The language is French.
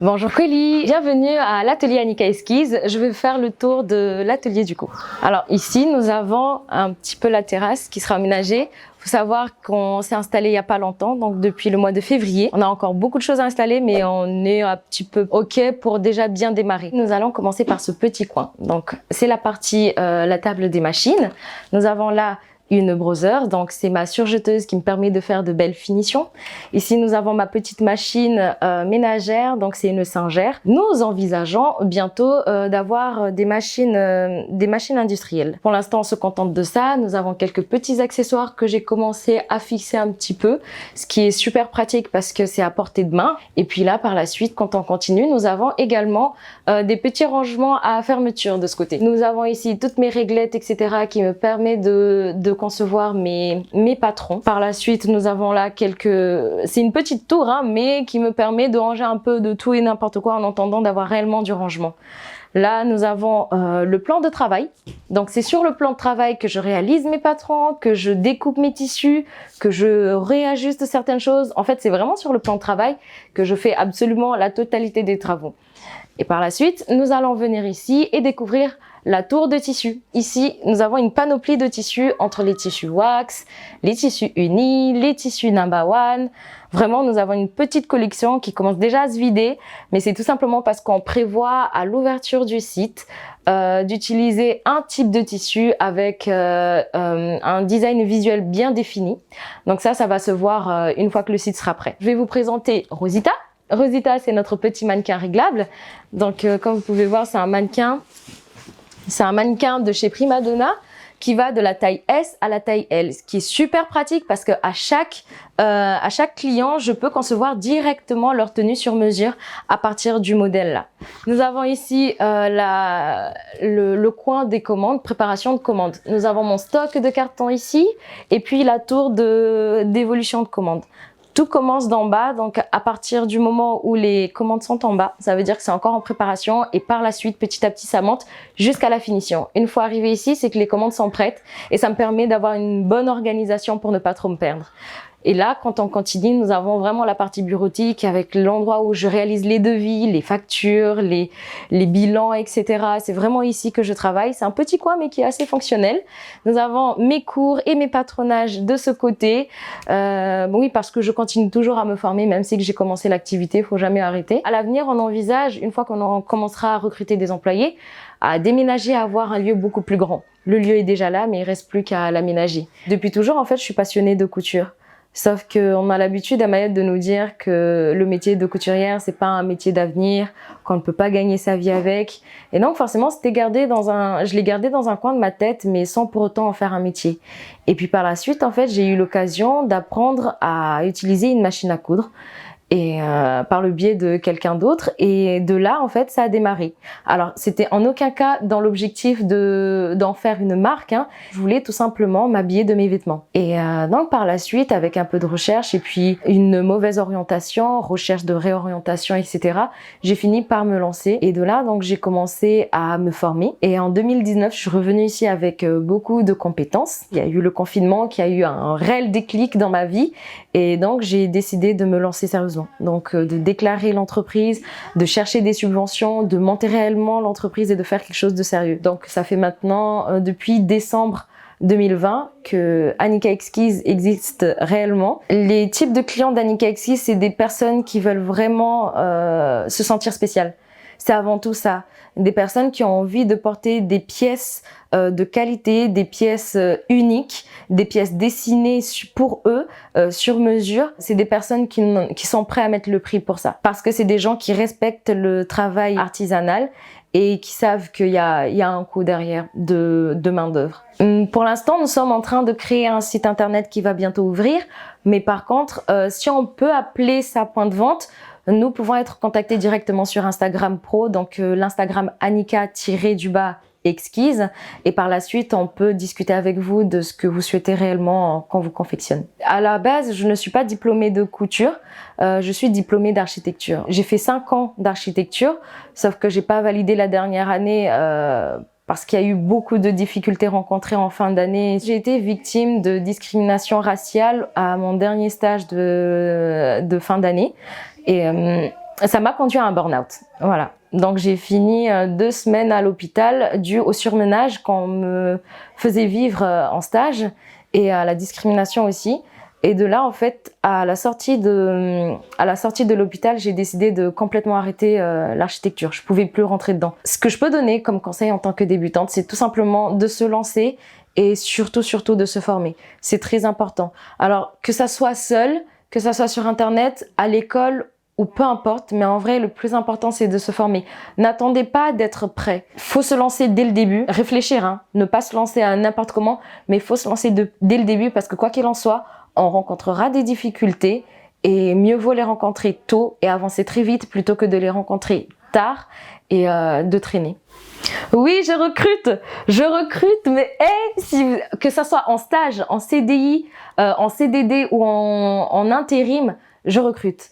Bonjour Kelly, bienvenue à l'atelier Annika Esquisse. Je vais faire le tour de l'atelier du coup. Alors ici nous avons un petit peu la terrasse qui sera aménagée. Il faut savoir qu'on s'est installé il n'y a pas longtemps, donc depuis le mois de février. On a encore beaucoup de choses à installer, mais on est un petit peu OK pour déjà bien démarrer. Nous allons commencer par ce petit coin. Donc c'est la partie, la table des machines. Nous avons là une brosseuse, donc c'est ma surjeteuse qui me permet de faire de belles finitions. Ici nous avons ma petite machine ménagère, donc c'est une singère. Nous envisageons bientôt d'avoir des machines industrielles. Pour l'instant on se contente de ça. Nous avons quelques petits accessoires que j'ai commencé à fixer un petit peu, ce qui est super pratique parce que c'est à portée de main. Et puis là par la suite, quand on continue, nous avons également des petits rangements à fermeture de ce côté. Nous avons ici toutes mes réglettes, etc. qui me permettent de concevoir mes patrons. Par la suite, nous avons là c'est une petite tour, hein, mais qui me permet de ranger un peu de tout et n'importe quoi en attendant d'avoir réellement du rangement. Là, nous avons le plan de travail. Donc, c'est sur le plan de travail que je réalise mes patrons, que je découpe mes tissus, que je réajuste certaines choses. En fait, c'est vraiment sur le plan de travail que je fais absolument la totalité des travaux. Et par la suite, nous allons venir ici et découvrir la tour de tissus. Ici, nous avons une panoplie de tissus entre les tissus wax, les tissus unis, les tissus number one. Vraiment, nous avons une petite collection qui commence déjà à se vider, mais c'est tout simplement parce qu'on prévoit à l'ouverture du site d'utiliser un type de tissu avec un design visuel bien défini. Donc ça va se voir une fois que le site sera prêt. Je vais vous présenter Rosita. Rosita, c'est notre petit mannequin réglable. Donc, comme vous pouvez voir, c'est un mannequin de chez Prima Donna qui va de la taille S à la taille L, ce qui est super pratique parce que à chaque client, je peux concevoir directement leur tenue sur mesure à partir du modèle là. Nous avons ici le coin des commandes, préparation de commandes. Nous avons mon stock de cartons ici et puis la tour d'évolution de commandes. Tout commence d'en bas, donc à partir du moment où les commandes sont en bas, ça veut dire que c'est encore en préparation et par la suite, petit à petit, ça monte jusqu'à la finition. Une fois arrivé ici, c'est que les commandes sont prêtes et ça me permet d'avoir une bonne organisation pour ne pas trop me perdre. Et là, quand on continue, nous avons vraiment la partie bureautique avec l'endroit où je réalise les devis, les factures, les bilans, etc. C'est vraiment ici que je travaille. C'est un petit coin, mais qui est assez fonctionnel. Nous avons mes cours et mes patronages de ce côté. Oui, parce que je continue toujours à me former, même si j'ai commencé l'activité, il faut jamais arrêter. À l'avenir, on envisage, une fois qu'on commencera à recruter des employés, à déménager, à avoir un lieu beaucoup plus grand. Le lieu est déjà là, mais il reste plus qu'à l'aménager. Depuis toujours, en fait, je suis passionnée de couture. Sauf qu'on a l'habitude à Mayotte de nous dire que le métier de couturière, c'est pas un métier d'avenir, qu'on ne peut pas gagner sa vie avec. Et donc, forcément, je l'ai gardé dans un coin de ma tête, mais sans pour autant en faire un métier. Et puis, par la suite, en fait, j'ai eu l'occasion d'apprendre à utiliser une machine à coudre. Et par le biais de quelqu'un d'autre, et de là en fait ça a démarré. Alors c'était en aucun cas dans l'objectif d'en faire une marque, hein. Je voulais tout simplement m'habiller de mes vêtements. Et donc par la suite, avec un peu de recherche et puis une mauvaise orientation, recherche de réorientation, etc., j'ai fini par me lancer. Et de là donc j'ai commencé à me former. Et en 2019, je suis revenue ici avec beaucoup de compétences. Il y a eu le confinement qui a eu un réel déclic dans ma vie, et donc j'ai décidé de me lancer sérieusement. Donc de déclarer l'entreprise, de chercher des subventions, de monter réellement l'entreprise et de faire quelque chose de sérieux. Donc ça fait maintenant depuis décembre 2020 que Annika Esquisse existe réellement. Les types de clients d'Annika Esquisse, c'est des personnes qui veulent vraiment se sentir spéciales. C'est avant tout ça. Des personnes qui ont envie de porter des pièces de qualité, des pièces uniques, des pièces dessinées pour eux, sur mesure. C'est des personnes qui sont prêtes à mettre le prix pour ça. Parce que c'est des gens qui respectent le travail artisanal et qui savent qu'il y a un coût derrière de main-d'œuvre. Pour l'instant, nous sommes en train de créer un site internet qui va bientôt ouvrir. Mais par contre, si on peut appeler ça point de vente, nous pouvons être contactés directement sur Instagram Pro, donc l'Instagram Annika-Esquisse, et par la suite, on peut discuter avec vous de ce que vous souhaitez réellement quand vous confectionnez. À la base, je ne suis pas diplômée de couture, je suis diplômée d'architecture. J'ai fait 5 ans d'architecture, sauf que j'ai pas validé la dernière année parce qu'il y a eu beaucoup de difficultés rencontrées en fin d'année. J'ai été victime de discrimination raciale à mon dernier stage de fin d'année. Et ça m'a conduit à un burn-out. Voilà. Donc j'ai fini 2 semaines à l'hôpital dû au surmenage qu'on me faisait vivre en stage et à la discrimination aussi. Et de là, en fait, à la sortie de l'hôpital, j'ai décidé de complètement arrêter l'architecture. Je pouvais plus rentrer dedans. Ce que je peux donner comme conseil en tant que débutante, c'est tout simplement de se lancer et surtout de se former. C'est très important. Alors, que ça soit seul, que ça soit sur Internet, à l'école ou peu importe, mais en vrai, le plus important, c'est de se former. N'attendez pas d'être prêt. Faut se lancer dès le début. Réfléchir, hein. Ne pas se lancer à n'importe comment, mais il faut se lancer dès le début parce que quoi qu'il en soit, on rencontrera des difficultés et mieux vaut les rencontrer tôt et avancer très vite plutôt que de les rencontrer tard et de traîner. Oui, je recrute, mais que ça soit en stage, en CDI, en CDD ou en intérim, je recrute.